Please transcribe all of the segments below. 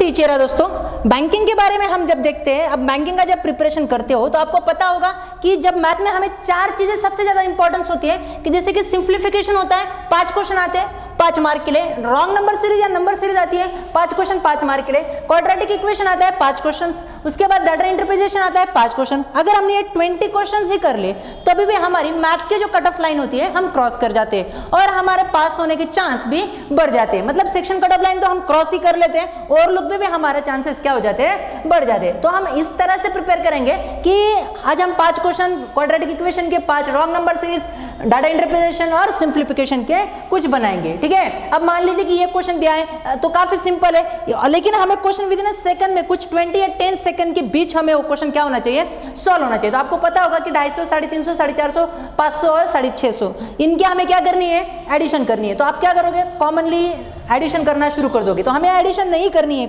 Teacher है दोस्तों। Banking के बारे में हम जब देखते हैं, अब बैंकिंग का जब प्रिपरेशन करते हो तो आपको पता होगा कि जब मैथ में हमें 4 चीजें सबसे ज्यादा इंपॉर्टेंस होती है कि जैसे कि सिंप्लीफिकेशन होता है, 5 क्वेश्चन आते हैं 5 मार्क के लिए, रॉन्ग नंबर सीरीज या नंबर सीरीज आती है 5 क्वेश्चन 5 मार्क के लिए, क्वाड्रेटिक इक्वेशन आता है 5 क्वेश्चन, उसके बाद डाटा इंटरप्रिटेशन आता है 5 क्वेश्चन। अगर हमने ये 20 क्वेश्चन ही कर ले तभी भी हमारी मैथ की जो कट ऑफ लाइन होती है हम क्रॉस कर जाते हैं और हमारे पास होने के चांस भी बढ़ जाते हैं। मतलब सेक्शन कट ऑफ लाइन तो हम क्रॉस ही कर लेते हैं और लुक में भी हमारे चांसेस क्या हो जाते हैं, बढ़ जाते हैं। तो हम इस तरह से प्रिपेयर करेंगे कि आज हम 5 क्वेश्चन क्वाड्रेटिक इक्वेशन के, 5 wrong number series, data interpretation और सिंप्लीफिकेशन के कुछ बनाएंगे। ठीक है, अब मान लीजिए कि ये क्वेश्चन दिया है तो काफी सिंपल है, लेकिन हमें क्वेश्चन विद इन सेकंड में कुछ 20 या 10 सेकंड के बीच हमें वो क्वेश्चन क्या होना चाहिए, सॉल्व होना चाहिए। तो आपको पता होगा कि 250, 350, 450, 500 और 650 इनके हमें क्या करनी है, एडिशन करनी है। तो आप क्या करोगे, कॉमनली एडिशन करना शुरू कर दोगे। तो हमें एडिशन नहीं करनी है,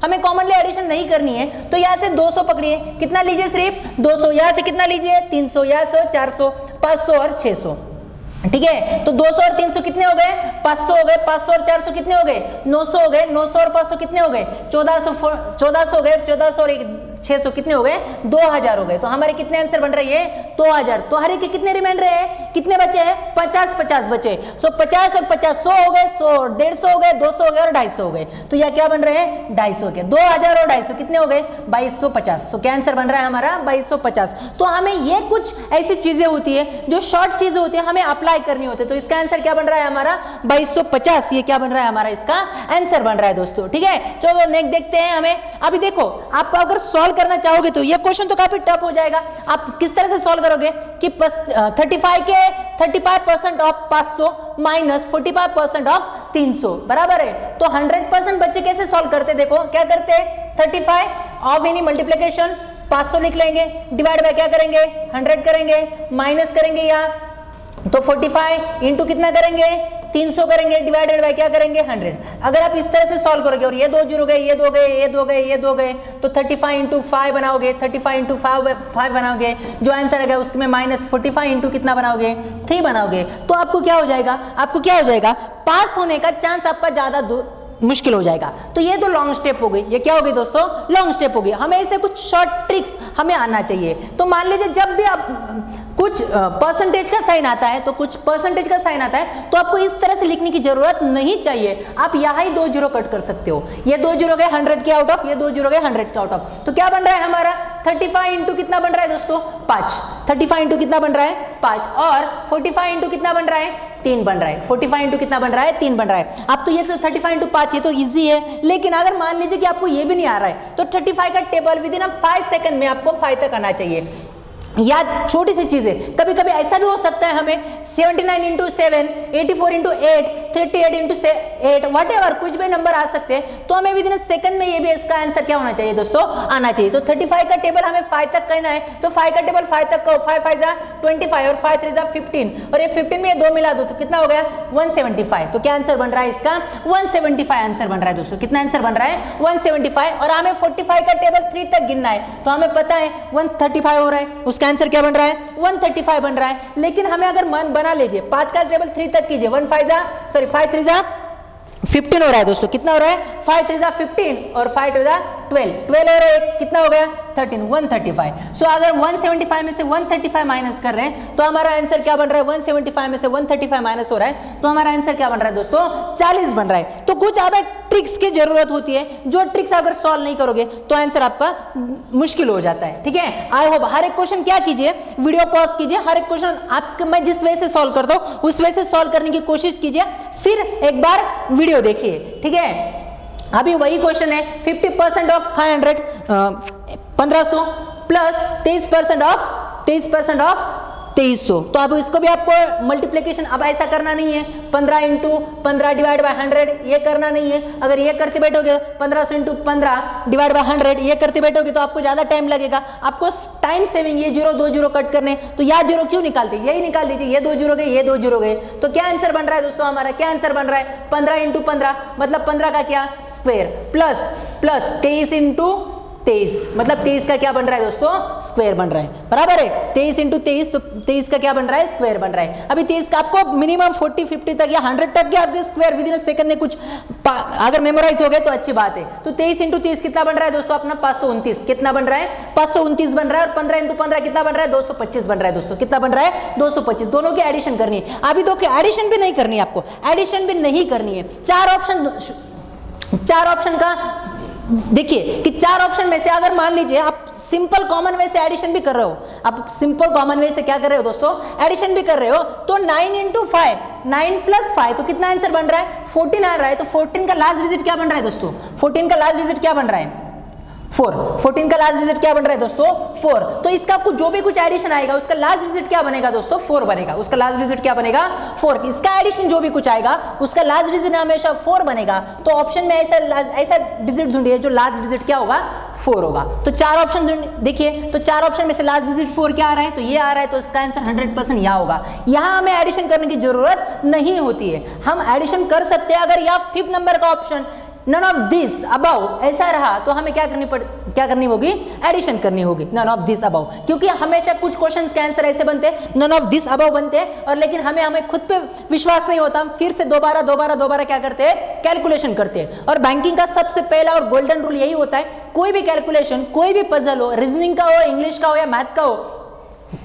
हमें कॉमनली एडिशन नहीं करनी है। तो यहाँ से 200 पकड़िए, कितना लीजिए, सिर्फ 200। यहाँ से कितना लीजिए, 300, यहाँ से 400, 500 और 600। ठीक है, तो 200 और 300 कितने हो गए, 500 हो गए, 500 और 400 कितने हो गए, 900 हो गए, 900 और 500 कितने हो गए, 1400 हो गए, 1400 और 600 कितने हो गए, 2000 हो गए। तो हमारे कितने आंसर बन रहे हैं, 2000। तो हर एक के कितने रिमाइंडर है, कितने बचे हैं, 50 बचे। सो 50 और 50 100 हो गए, 100 150 हो गए, 200 हो गए और 250 हो गए। तो यह क्या बन रहे हैं, 250 के। 2000 और 250 कितने हो गए, 2250। सो क्या आंसर बन रहा है हमारा, 2250। तो हमें ये कुछ ऐसी चीजें होती है जो शॉर्ट चीजें होती है, हमें अप्लाई करनी होती है। तो इसका आंसर क्या बन रहा है हमारा, 2250। ये क्या बन रहा है हमारा, इसका आंसर बन रहा है दोस्तों। ठीक है, चलो नेक्स्ट देखते हैं। हमें अभी देखो, आप अगर सॉल्व करना चाहोगे तो ये क्वेश्चन तो काफी टफ हो जाएगा। आप किस तरह से सॉल्व करोगे कि 35% ऑफ 500 माइनस 45% ऑफ 300 बराबर है। तो 100% बच्चे कैसे सॉल्व करते, देखो क्या करते, 35 ऑफ एनी मल्टीप्लिकेशन 500 लिख लेंगे, डिवाइड बाय क्या करेंगे, 100 करेंगे, माइनस करेंगे यहाँ तो 45 इंटू कितना करेंगे, 300 करेंगे, डिवाइडेड बाय क्या करेंगे, 100। अगर आप इस तरह से सॉल्व करोगे और ये 2 जीरो गए, ये 2 गए, ये 2 गए, ये 2 गए, तो 35 इंटू 5 बनाओगे, 35 इंटू 5 बनाओगे, जो आंसर आएगा उसमें माइनस 45 इंटू कितना बनाओगे, 3 बनाओगे। तो आपको क्या हो जाएगा, पास होने का चांस आपका ज्यादा मुश्किल हो जाएगा। तो ये तो लॉन्ग स्टेप हो गई, ये क्या हो गई दोस्तों, लॉन्ग स्टेप हो गई। हमें ऐसे कुछ शॉर्ट ट्रिक्स हमें आना चाहिए। तो मान लीजिए जब भी आप कुछ परसेंटेज का साइन आता है, तो आपको इस तरह से लिखने की जरूरत नहीं चाहिए। आप यहाँ ही 2 जीरो कट कर सकते हो, ये 2 जीरो गए 100 के आउट ऑफ, ये 2 जीरो गए 100 के आउट ऑफ। तो क्या बन रहा है हमारा, 35 इंटू कितना बन रहा है दोस्तों, 5। 35 इंटू कितना बन रहा है, 5, और 45 इंटू कितना बन रहा है, 3 बन रहा है। 45 इंटू कितना बन रहा है, 3 बन रहा है। अब तो ये तो 35 इंटू 5 ये तो इजी है, लेकिन अगर मान लीजिए कि आपको ये भी नहीं आ रहा है तो 35 का टेबल विद इन 5 सेकंड में आपको 5 तक आना चाहिए। या छोटी सी चीजें, कभी कभी ऐसा भी हो सकता है हमें 79 into 7, 84 into 8, 38 into 8, what ever कुछ भी नंबर आ सकते हैं। तो हमें विद इन सेकंड में ये भी इसका आंसर क्या होना चाहिए दोस्तों, आना चाहिए। तो 35 का टेबल हमें 5 तक कहना है, तो 5 का टेबल 5 तक कहो, 5 5 जा 25 और 5 3 जा 15, और ये 15 में ये 2 मिला दो तो कितना हो गया, 175। तो क्या आंसर बन रहा है इसका, 175 आंसर बन रहा है दोस्तों। कितना आंसर बन रहा है, 175। और हमें 45 का टेबल 3 तक गिनना है, तो हमें पता है 135 हो रहा है, उसका आंसर क्या बन रहा है, 135 बन रहा है। लेकिन हमें अगर मन बना लीजिए, 5 का टेबल 3 तक कीजिए, 5 3 जा 15 हो रहा है दोस्तों। कितना हो रहा है, 5 3 जा 15 और 5 2 जा 12 और 1 कितना हो गया, 13, 135। सो अगर 175 में से 135 माइनस कर रहे हैं तो हमारा आंसर क्या बन रहा है, 175 में से 135 माइनस हो रहा है तो हमारा आंसर क्या बन रहा है दोस्तों, 40 बन रहा है। तो कुछ हमें ट्रिक्स की जरूरत होती है, जो ट्रिक्स अगर सॉल्व नहीं करोगे तो आंसर आपका मुश्किल हो जाता है। ठीक है, आई होप हर एक क्वेश्चन क्या कीजिए, वीडियो पॉज कीजिए, हर एक क्वेश्चन आपको मैं जिस वे से सॉल्व करता हूं उस वे से सॉल्व करने की कोशिश कीजिए, फिर एक बार वीडियो देखिए। ठीक है, अभी वही क्वेश्चन है, 50% ऑफ 500 1500 प्लस 23% ऑफ 2300। तो अब इसको भी आपको मल्टीप्लिकेशन अब ऐसा करना नहीं है, 15 इंटू 15 डिवाइड बाय 100 ये करना नहीं है। अगर ये करते बैठोगे 1500 इंटू 15 डिवाइड बाय 100 ये करते बैठोगे तो आपको ज्यादा टाइम लगेगा। आपको टाइम सेविंग, ये 0 2 जीरो कट करने, तो यहाँ 0 क्यों निकालते, यही निकाल दीजिए, ये 2 जीरो गए, ये 2 जीरो गए। तो क्या आंसर बन रहा है दोस्तों हमारा, क्या आंसर बन रहा है, 15 इंटू 15 मतलब 15 का क्या स्क्वायर, प्लस 23 इंटू 23, मतलब 23 का क्या बन रहा है दोस्तों, स्क्वायर बन रहा है, बराबर है। 23 इंटू 23, तो 23 का क्या बन रहा है, स्क्वायर बन रहा है। अभी 23 का आपको मिनिमम 40 50 तक या 100 तक के आप स्क्वायर विद इन सेकंड में कुछ अगर मेमोराइज हो गए तो अच्छी बात है। तो 23 इंटू 30 कितना बन रहा है दोस्तों अपना, 529, कितना बन रहा है, 529 बन रहा है। और 15 इंटू 15 कितना बन रहा है, 225 बन रहा है दोस्तों, कितना बन रहा है, 225। दोनों की एडिशन करनी है। अभी तो एडिशन भी नहीं करनी है आपको, एडिशन भी नहीं करनी है। चार ऑप्शन का देखिए कि 4 ऑप्शन में से अगर मान लीजिए आप सिंपल कॉमन वे से एडिशन भी कर रहे हो, आप सिंपल कॉमन वे से क्या कर रहे हो दोस्तों, एडिशन भी कर रहे हो, तो 9 इंटू 5, 9 प्लस 5, तो कितना आंसर बन रहा है, 14 आ रहा है। तो 14 का लास्ट डिजिट क्या बन रहा है दोस्तों, 14 का लास्ट डिजिट क्या बन रहा है, 4। 14 का लास्ट डिजिट क्या बन रहा है दोस्तों, 4। तो इसका कुछ जो भी कुछ एडिशन आएगा उसका लास्ट डिजिट क्या बनेगा दोस्तों, 4 बनेगा। उसका लास्ट डिजिट क्या बनेगा, 4। इसका एडिशन जो भी कुछ आएगा उसका लास्ट डिजिट हमेशा 4 बनेगा। तो ऑप्शन में ऐसा डिजिट ढूंढिए जो लास्ट डिजिट क्या होगा, 4 होगा। तो 4 ऑप्शन देखिए, तो 4 ऑप्शन में से लास्ट डिजिट 4 क्या आ रहा है, तो ये आ रहा है। तो इसका आंसर 100% यहाँ होगा। यहाँ हमें एडिशन करने की जरूरत नहीं होती है, हम एडिशन कर सकते हैं अगर या 5th नंबर का option none of this above ऐसा रहा तो हमें क्या करनी होगी, एडिशन करनी होगी, नन ऑफ दिस अबव। क्योंकि हमेशा कुछ क्वेश्चंस के आंसर ऐसे बनते हैं, नन ऑफ दिस अबव बनते हैं, और लेकिन हमें खुद पे विश्वास नहीं होता, हम फिर से दोबारा क्या करते हैं, कैलकुलेशन करते हैं। और बैंकिंग का सबसे पहला और गोल्डन रूल यही होता है, कोई भी कैलकुलेशन, कोई भी पजल हो, रीजनिंग का हो, इंग्लिश का हो या मैथ का हो,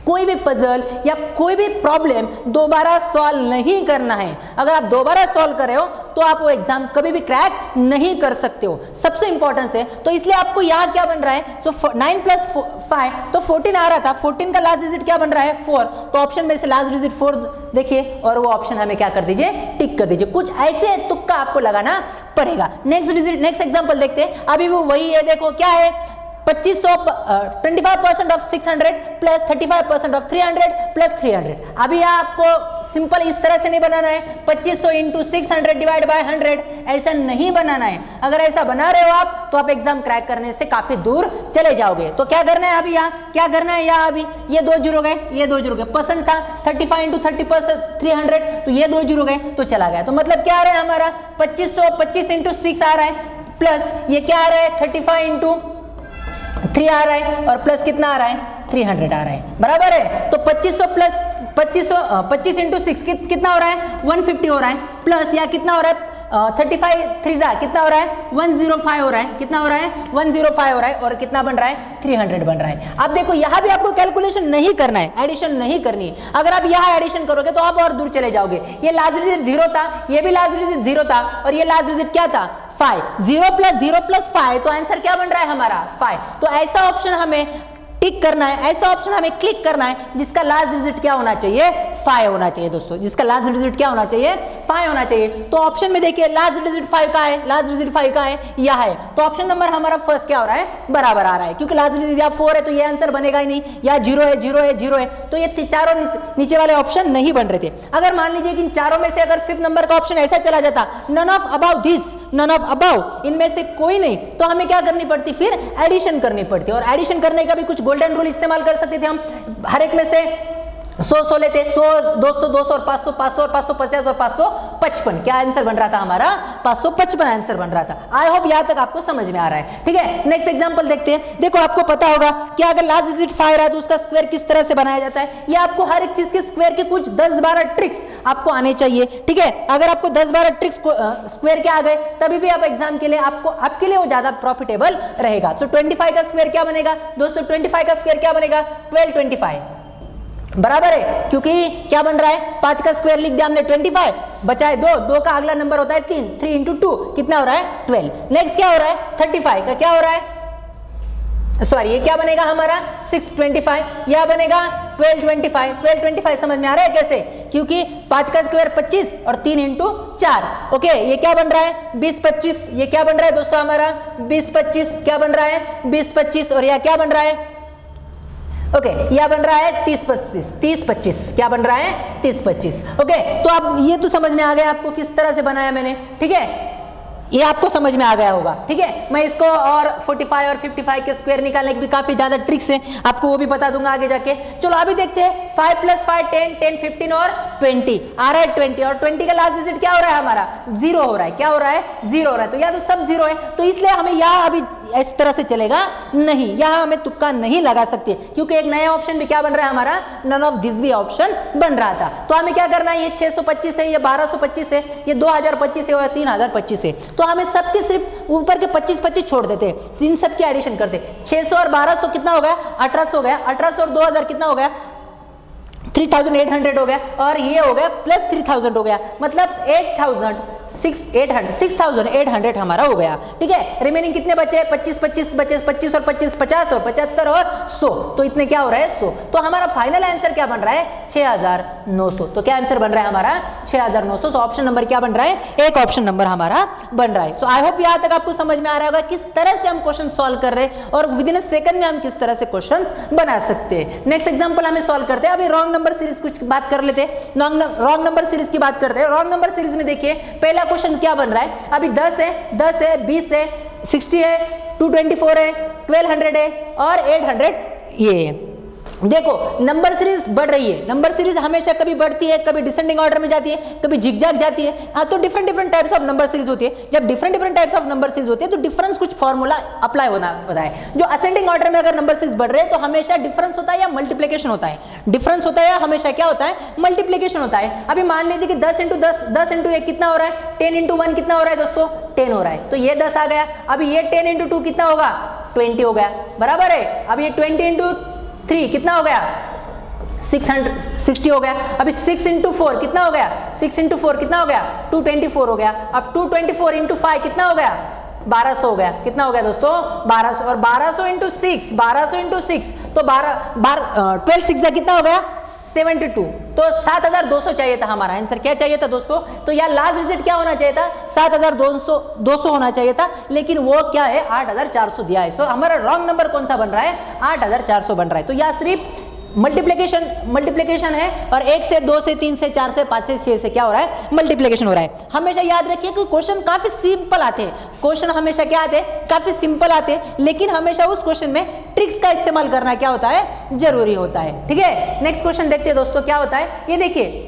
कोई भी पजल या कोई भी प्रॉब्लम दोबारा सॉल्व नहीं करना है। अगर आप दोबारा सॉल्व कर रहे हो तो आप वो एग्जाम कभी भी क्रैक नहीं कर सकते हो, सबसे इंपॉर्टेंस है। तो इसलिए आपको यहाँ क्या बन रहा है, सो 9 प्लस 5 तो 14 आ रहा था, 14 का लास्ट डिजिट क्या बन रहा है, 4। तो ऑप्शन में से लास्ट डिजिट 4 देखिए, और वो ऑप्शन हमें क्या कर दीजिए, टिक कर दीजिए। कुछ ऐसे तुक्का आपको लगाना पड़ेगा। नेक्स्ट एग्जाम्पल देखते हैं। अभी वो वही है, देखो क्या है, 25% ऑफ 600 प्लस 35% ऑफ 300 प्लस 300। अभी आपको सिंपल इस तरह से नहीं बनाना है, 2500 इंटू 600 डिवाइड बाय 100, ऐसा नहीं बनाना है। अगर ऐसा बना रहे हो आप तो आप एग्जाम क्रैक करने से काफी दूर चले जाओगे। तो क्या करना है अभी, यहाँ क्या करना है, यहाँ अभी ये 2 जीरो गए, ये 2 जीरो गए, परसेंट था 35 इंटू 30% 300, तो ये 2 जीरो गए तो चला गया। तो मतलब क्या आ रहा है हमारा, 25 इंटू 6 आ रहा है, प्लस ये क्या आ रहा है, 35 इंटू 3 आ रहा है, और प्लस कितना आ रहा है, 300 आ रहा है, बराबर है। तो 2500 प्लस 25 इंटू 6 कितना हो रहा है, 150 हो रहा है, प्लस या कितना हो रहा है, 35 3 कितना हो रहा है, 105 हो रहा है, कितना हो रहा है, 105 हो रहा है, और कितना बन रहा है, 300 बन रहा है। अब देखो यहाँ भी आपको कैलकुलेशन नहीं करना है, एडिशन नहीं करनी है। अगर आप यहाँ एडिशन करोगे तो आप और दूर चले जाओगे। ये लास्ट डिजिट 0 था, ये भी लास्ट डिजिट 0 था, और ये लास्ट डिजिट क्या था, 5। 0 प्लस 5, तो आंसर क्या बन रहा है हमारा, 5। तो ऐसा ऑप्शन हमें टिक करना है, ऐसा ऑप्शन हमें क्लिक करना है जिसका लास्ट डिजिट क्या होना चाहिए, 5 होना चाहिए दोस्तों, जिसका लास्ट डिजिट क्या होना चाहिए, 5 होना चाहिए। तो ऑप्शन में देखिए लास्ट डिजिट 5 का है, लास्ट डिजिट 5 का है, यह है। तो ऑप्शन नंबर हमारा फर्स्ट क्या हो रहा है, बराबर आ रहा है, क्योंकि लास्ट डिजिट या 4 है तो ये आंसर बनेगा ही नहीं, या 0 है 0 है 0 है, तो ये चारों नीचे वाले ऑप्शन नहीं बन रहे थे। अगर मान लीजिए कि इन चारों में से अगर 5th नंबर का ऑप्शन ऐसा चला जाता, none of above this, none of above, इनमें से कोई नहीं, तो हमें क्या करनी पड़ती, फिर एडिशन करनी पड़ती। और एडिशन करने का भी कुछ गोल्डन रूल इस्तेमाल कर सकते थे हम, हर एक में से 100 लेते, 100 200 200 और 500 500 और 550 और 555, क्या आंसर बन रहा था हमारा, 555 आंसर बन रहा था। आई होप यहां तक आपको समझ में आ रहा है, ठीक है। नेक्स्ट एग्जांपल देखते हैं। देखो आपको पता होगा कि अगर लास्ट डिजिट 5 रहा है तो उसका स्क्वायर किस तरह से बनाया जाता है। ये आपको हर एक चीज के स्क्वायर के कुछ 10-12 ट्रिक्स आपको आने चाहिए, ठीक है। अगर आपको 10-12 ट्रिक्स स्क्वायर के आ गए तभी भी आप एग्जाम के लिए आपके लिए वो ज्यादा प्रॉफिटेबल रहेगा। तो 25 का स्क्वायर क्या बनेगा दोस्तों, 25 का स्क्वायर क्या बनेगा, 1225, बराबर है, क्योंकि क्या बन रहा है, 5 का स्क्वायर लिख दिया हमने 25, बचाए 2 का अगला नंबर होता है 3 इंटू 2 कितना हो रहा है, 12। नेक्स्ट क्या हो रहा है, 35 का क्या हो रहा है, सॉरी ये क्या बनेगा हमारा 625, यह बनेगा 1225 समझ में आ रहा है कैसे, क्योंकि 5 का स्क्वायर 25 और 3 इंटू 4, ओके। ये क्या बन रहा है 20-25, ये क्या बन रहा है दोस्तों हमारा 20-25, क्या बन रहा है 20-25, और यह क्या बन रहा है, ओके यह बन रहा है 30-25, क्या बन रहा है 30-25, ओके। तो अब ये तो समझ में आ गया आपको किस तरह से बनाया मैंने, ठीक है, ये आपको समझ में आ गया होगा, ठीक है। मैं इसको और 45 और 55 के स्क्वायर निकालने की भी काफी ज्यादा ट्रिक्स हैं, आपको वो भी बता दूंगा आगे जाके। चलो अभी देखते हैं 5 + 5 10 10 15 और 20 आ रहा है 20, और 20 का लास्ट डिजिट क्या हो रहा है हमारा, 0 हो रहा है, क्या हो रहा है 0 हो रहा है, तो या तो सब 0 है, तो इसलिए हमें यहाँ अभी इस तरह से चलेगा नहीं, यहां हमें तुक्का नहीं लगा सकते क्योंकि एक नया ऑप्शन भी क्या बन रहा है हमारा, नन ऑफ दिस भी ऑप्शन बन रहा था। तो हमें क्या करना है, ये 625 है, ये 1225 है, ये 2025 है और 3025 है, तो हमें सबके सिर्फ ऊपर के 25-25 छोड़ देते, इन सब की एडिशन करते। 600 और 1200 कितना हो गया, 1800 हो गया, 1800 और 2000 कितना हो गया, 3800 हो गया, और ये हो गया प्लस 3000 हो गया, मतलब 6800 हमारा हो गया। ठीक है, रिमेनिंग कितने बचे, 25 बचे, 25 और 25 50 और 75 और 100, तो इतने क्या हो रहा है 100। तो हमारा फाइनल आंसर क्या बन रहा है, 6900। तो क्या आंसर बन रहा है हमारा 6900। ऑप्शन नंबर क्या बन रहा है, एक ऑप्शन नंबर हमारा बन रहा है। सो आई होप यहां तक आपको समझ में आ रहा होगा किस तरह से हम क्वेश्चन सॉल्व कर रहे हैं और विद इन अ सेकंड में हम किस तरह से क्वेश्चन बना सकते हैं। नेक्स्ट एग्जांपल हमें सॉल्व करते हैं। अभी रॉन्ग नंबर सीरीज कुछ बात कर लेते हैं, रॉन्ग नंबर सीरीज की बात करते हैं। रॉन्ग नंबर सीरीज में देखिए पहला क्वेश्चन क्या बन रहा है, अभी 10 है, 20 है, 60 है, 224 है, 1200 है और 800 ये है। देखो नंबर सीरीज बढ़ रही है, नंबर सीरीज हमेशा कभी बढ़ती है, कभी डिसेंडिंग ऑर्डर में जाती है, कभी जिगजैग जाती है। हाँ, तो different types of number series होती है। जब different types of number series होती है तो डिफरेंस कुछ फॉर्मूला अप्लाई होना होता है। जो असेंडिंग ऑर्डर में अगर नंबर सीरीज बढ़ रहे हैं तो हमेशा डिफरेंस होता है या मल्टीप्लिकेशन होता है, डिफरेंस होता है या हमेशा क्या होता है, मल्टीप्लिकेशन होता है। अभी मान लीजिए कि 10 इंटू 1 कितना हो रहा है, 10 इंटू 1 कितना हो रहा है दोस्तों, 10 हो रहा है, तो ये 10 आ गया। अभी ये 10 इंटू 2 कितना होगा, 20 हो गया, बराबर है। अब ये 20 इंटू 3 कितना हो गया, 660 हो गया। अभी 6 इंटू 4 कितना हो गया, 6 इंटू 4 कितना हो गया, 224 हो गया। अब 224 इंटू 5 कितना हो गया, 1200 हो गया। कितना हो गया दोस्तों, 1200, और 1200 इंटू 6, तो 12 6 कितना हो गया, 72। तो 7200 चाहिए था हमारा आंसर। क्या चाहिए था दोस्तों, तो यार लास्ट डिजिट क्या होना चाहिए था, 7200 होना चाहिए था, लेकिन वो क्या है 8400 दिया है। सो हमारा रॉन्ग नंबर कौन सा बन रहा है, 8400 बन रहा है। तो यह सिर्फ मल्टीप्लिकेशन है और 1 से 2 से 3 से 4 से 5 से 6 से क्या हो रहा है, मल्टीप्लिकेशन हो रहा है। हमेशा याद रखिए कि क्वेश्चन काफी सिंपल आते हैं, क्वेश्चन हमेशा क्या आते हैं, काफी सिंपल आते हैं, लेकिन हमेशा उस क्वेश्चन में ट्रिक्स का इस्तेमाल करना क्या होता है, जरूरी होता है। ठीक है, नेक्स्ट क्वेश्चन देखते हैं दोस्तों क्या होता है। ये देखिए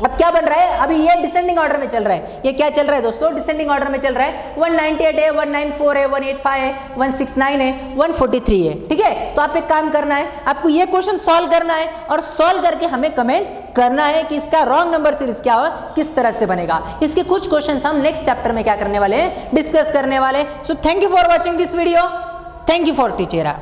अब क्या बन रहा है, अभी ये डिसेंडिंग ऑर्डर में चल रहा है। ये क्या चल रहा है दोस्तों, डिसेंडिंग ऑर्डर में चल रहा है। 198 है, 194 है, 185 है, 169 है, 143 है। ठीक है, तो आप एक काम करना है, आपको ये क्वेश्चन सॉल्व करना है और सॉल्व करके हमें कमेंट करना है कि इसका रॉन्ग नंबर सीरीज क्या हो, किस तरह से बनेगा। इसके कुछ क्वेश्चंस हम नेक्स्ट चैप्टर में क्या करने वाले हैं, डिस्कस करने वाले। So thank you for watching this video, thank you for teacher.